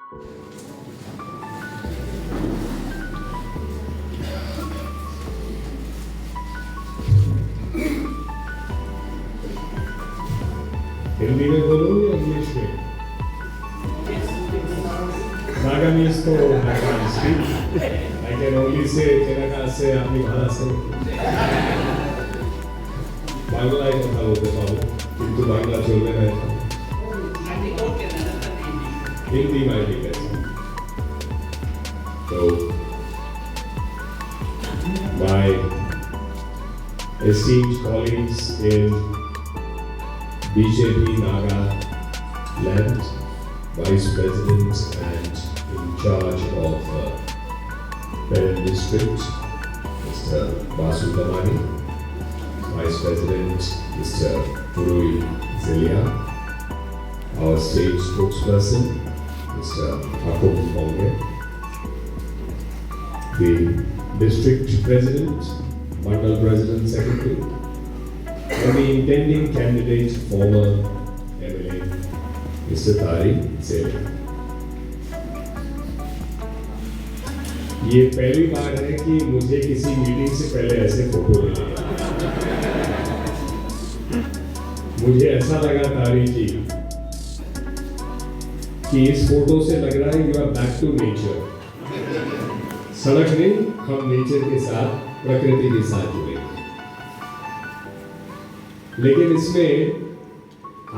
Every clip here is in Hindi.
हिंदी में बोलो या इंग्लिश में? Naganese तो I can't speak. I can only say तेरा से अपनी भाषा से बांग्ला ही কথা বলতে পারো কিন্তু বাংলা চলবে না हिंदी में भी कैसे तो my esteemed colleagues in BJP Nagaland, Vice President and in charge of Peran District, Mr. Basu Damani, Vice President Mr. Purui Zelia, our state spokesperson Mr. Akum Ponge, the District President, Mandal President Secretary, and the intending candidate, former MLA, Mr. Tari Zelia. ये पहली बार है कि मुझे किसी मीटिंग से पहले ऐसे फोटो लेने हैं। मुझे ऐसा लगा तारी जी कि इस फोटो से लग रहा है you are back to nature. सड़क नहीं, हम नेचर के साथ, प्रकृति के साथ जुड़े। लेकिन इसमें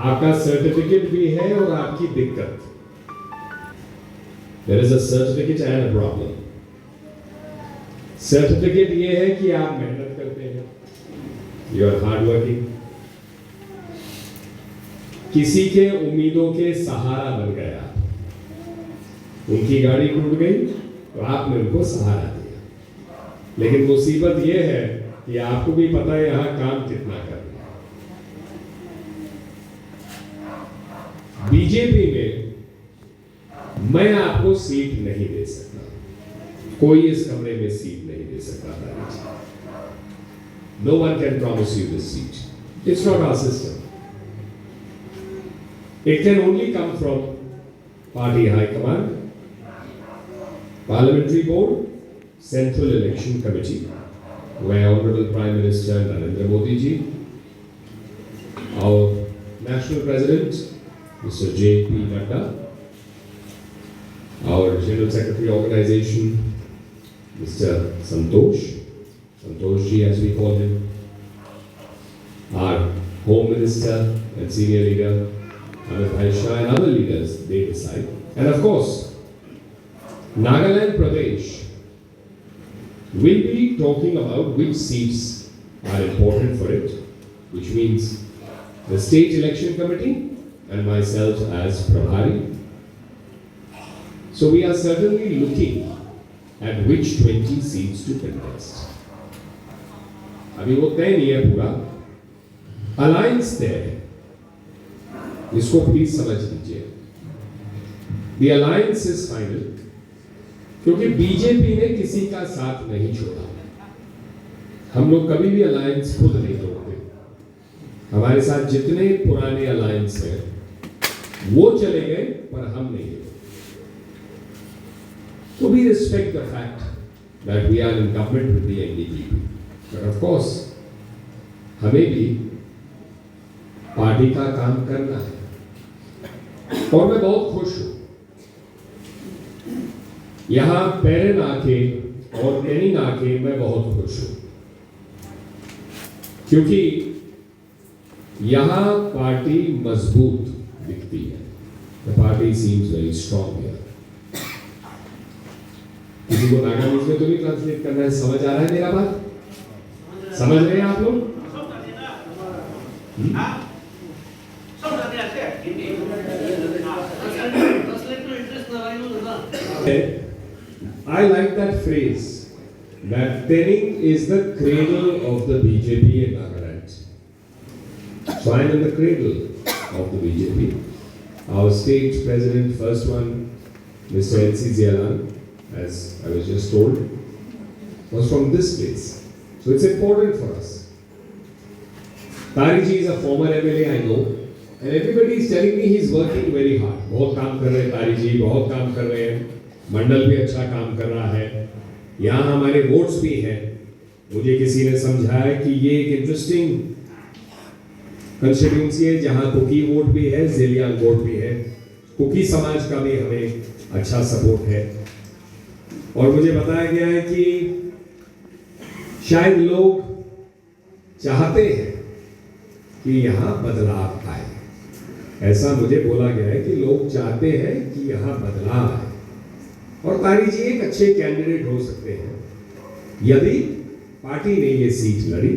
आपका सर्टिफिकेट भी है और आपकी दिक्कत। There is a certificate and a problem. Certificate ये है कि आप मेहनत करते हैं, यू आर हार्ड वर्किंग, किसी के उम्मीदों के सहारा बन गया, उनकी गाड़ी टूट गई तो आपने उनको सहारा दिया। लेकिन मुसीबत ये है कि आपको भी पता है यहां काम कितना कर रहे हैं। बीजेपी में मैं आपको सीट नहीं दे सकता, कोई इस कमरे में सीट नहीं दे सकता। No one can promise you this seat. It's not our system. It can only come from party high command, parliamentary board, central election committee, where Honorable Prime Minister Narendra Modi ji, our national president Mr. J.P. Nadda, our General Secretary Organization Mr. Santosh ji as we call him, our Home Minister and Senior Leader Amit Bhai Shah and other leaders, they decide. And of course, Nagaland Pradesh will be talking about which seats are important for it, which means the State Election Committee and myself as Prabhari. So we are certainly looking at which 20 seats to contest. अभी वो तय नहीं है पूरा, अलायंस तय है, इसको प्लीज समझ लीजिए। The alliance is final, क्योंकि बीजेपी ने किसी का साथ नहीं छोड़ा। हम लोग कभी भी अलायंस खुद नहीं तोड़ते। हमारे साथ जितने पुराने अलायंस हैं वो चले गए, पर हम नहीं गए। So we respect the fact that we are in government with the NDP, but of course हमें भी पार्टी का काम करना है। और मैं बहुत खुश हूं यहां पेरेन आके और कैनिंग आके, मैं बहुत खुश हूं क्योंकि यहां पार्टी मजबूत दिखती है। The party seems very strong here. किसी को नागालैंड में तो नहीं ट्रांसलेट करना है, समझ आ रहा है मेरा बात? समझ रहे हैं आप लोग? I like that phrase that Tening is the cradle of the BJP in Nagaland. So I am in the cradle of the BJP. Our state president, first one, Mr. N.C. Zialan, as I was just told, was from this place. So it's important for us. Tari ji is a former MLA, I know, And everybody is telling me he is working very hard. बहुत काम कर रहे हैं तारी जी, बहुत काम कर रहे हैं, मंडल भी अच्छा काम कर रहा है, यहाँ हमारे वोट्स भी हैं। मुझे किसी ने समझाया कि ये एक इंटरेस्टिंग कंस्टिट्यूंसी है जहाँ कुकी वोट भी है, ज़ेलियांग वोट भी है, कुकी समाज का भी हमें अच्छा सपोर्ट है। और मुझे बताया गया है कि शायद लोग चाहते हैं कि यहाँ बदलाव आए। ऐसा मुझे बोला गया है कि लोग चाहते हैं कि यहाँ बदलाव आए, और तारी जी एक अच्छे कैंडिडेट हो सकते हैं यदि पार्टी ने ये सीट लड़ी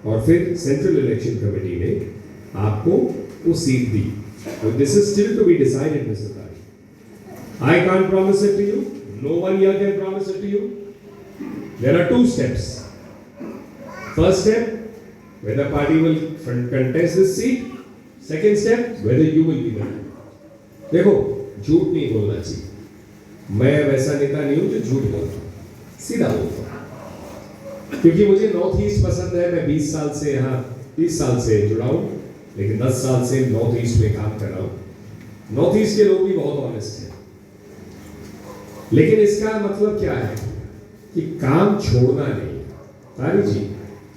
और फिर सेंट्रल इलेक्शन कमेटी ने आपको वो सीट दी। तो this is still to be decided mister Tari. I can't promise it to you, no one here can promise it to you. There are two steps. First step, whether party will contest this seat. Second step, whether you will be there. देखो, झूठ नहीं बोलना चाहिए। मैं वैसा नेता नहीं हूं जो झूठ बोलता हूं, सीधा बोलता हूं। क्योंकि मुझे नॉर्थ ईस्ट पसंद है। मैं 20 साल से यहाँ 30 साल से जुड़ा हूं, लेकिन 10 साल से नॉर्थ ईस्ट में काम कर रहा हूं। नॉर्थ ईस्ट के लोग भी बहुत ऑनेस्ट हैं, लेकिन इसका मतलब क्या है कि काम छोड़ना नहीं। तारी जी,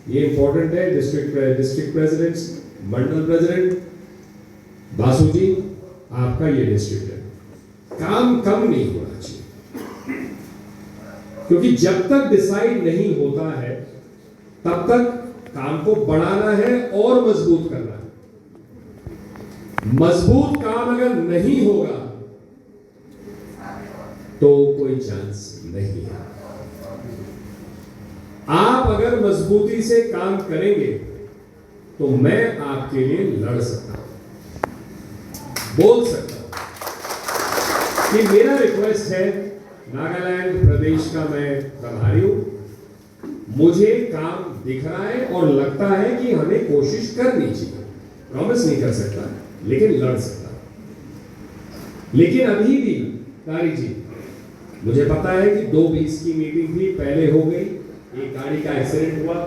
ये इंपॉर्टेंट है। डिस्ट्रिक्ट प्रेसिडेंट्स, मंडल प्रेसिडेंट, बासु जी, आपका ये डिस्ट्रिक्ट है, काम कम नहीं होना चाहिए। क्योंकि जब तक डिसाइड नहीं होता है तब तक काम को बढ़ाना है और मजबूत करना है। मजबूत काम अगर नहीं होगा तो कोई चांस नहीं है। आप अगर मजबूती से काम करेंगे तो मैं आपके लिए लड़ सकता हूं, बोल सकता हूं कि मेरा रिक्वेस्ट है। नागालैंड प्रदेश का मैं प्रभारी हूं, मुझे काम दिख रहा है और लगता है कि हमें कोशिश करनी चाहिए। प्रॉमिस नहीं कर सकता, लेकिन लड़ सकता। लेकिन अभी भी तारी जी, मुझे पता है कि 2:20 की मीटिंग थी, पहले हो गई, एक गाड़ी का एक्सीडेंट हुआ।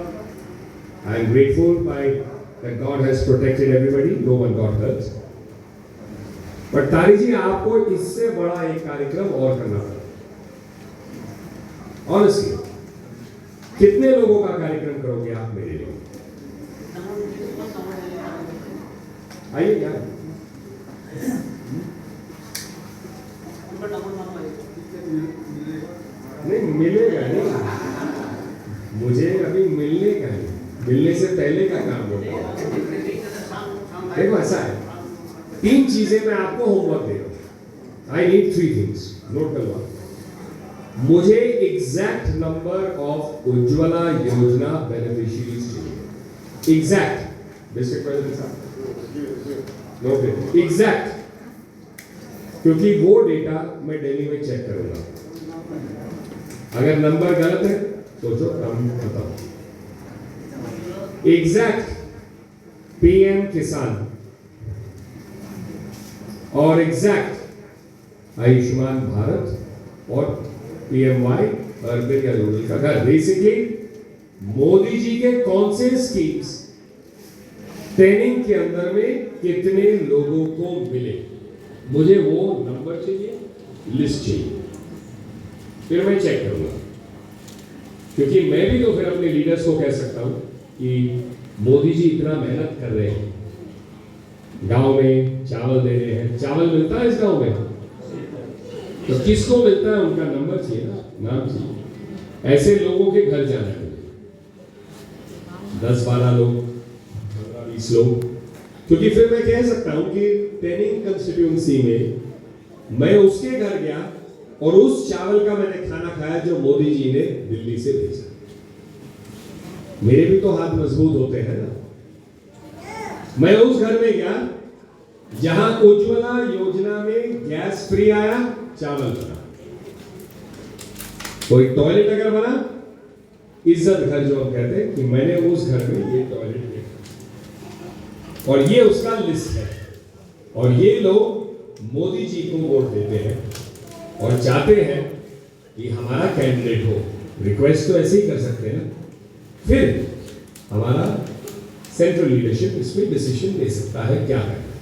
I am grateful by that God has protected everybody, no one got hurt. But Tari ji, आपको इससे बड़ा एक कार्यक्रम और करना पड़ा। ऑनेस्टली, कितने लोगों का कार्यक्रम करोगे आप मेरे लिए? आइए क्या नहीं मिलेगा, नहीं मुझे अभी मिलने का नहीं, मिलने से पहले का काम होगा। देखो ऐसा है, 3 चीजें मैं आपको होमवर्क दे रहा हूं। आई नीड 3 थिंग्स, नोट करवा। मुझे एग्जैक्ट नंबर ऑफ उज्ज्वला योजना बेनिफिशियरीज चाहिए। एग्जैक्ट, डिस्ट्रिक्ट प्रेसिडेंट साहब, नोट एग्जैक्ट, क्योंकि वो डेटा मैं दिल्ली में चेक करूंगा। अगर नंबर गलत है तो जो काम बताओ। एग्जैक्ट पीएम किसान और एग्जैक्ट आयुष्मान भारत और पीएमवाई अर्बन या रूरल का घर। बेसिकली मोदी जी के कौन से स्कीम्स ट्रेनिंग के अंदर में कितने लोगों को मिले, मुझे वो नंबर चाहिए, लिस्ट चाहिए, फिर मैं चेक करूंगा। क्योंकि मैं भी तो फिर अपने लीडर्स को कह सकता हूं कि मोदी जी इतना मेहनत कर रहे हैं, गांव में चावल दे रहे हैं। चावल मिलता है इस गांव में तो किसको मिलता है उनका नंबर चाहिए ना, नाम चाहिए। ऐसे लोगों के घर जाना है, 10-12 लोग, 15-20 लोग, क्योंकि फिर मैं कह सकता हूं कि ट्रेनिंग कंस्टिट्यूएंसी में मैं उसके घर गया और उस चावल का मैंने खाना खाया जो मोदी जी ने दिल्ली से भेजा। मेरे भी तो हाथ मजबूत होते हैं ना। मैं उस घर में गया जहां उज्ज्वला योजना में गैस फ्री आया, चावल बना, कोई टॉयलेट अगर बना, इज्जत घर जो हम कहते हैं कि मैंने उस घर में ये टॉयलेट देखा, और ये उसका लिस्ट है। और ये लोग मोदी जी को वोट देते हैं और चाहते हैं कि हमारा कैंडिडेट हो। रिक्वेस्ट तो ऐसे ही कर सकते हैं ना। फिर हमारा सेंट्रल लीडरशिप इसमें डिसीजन ले सकता है क्या करना है।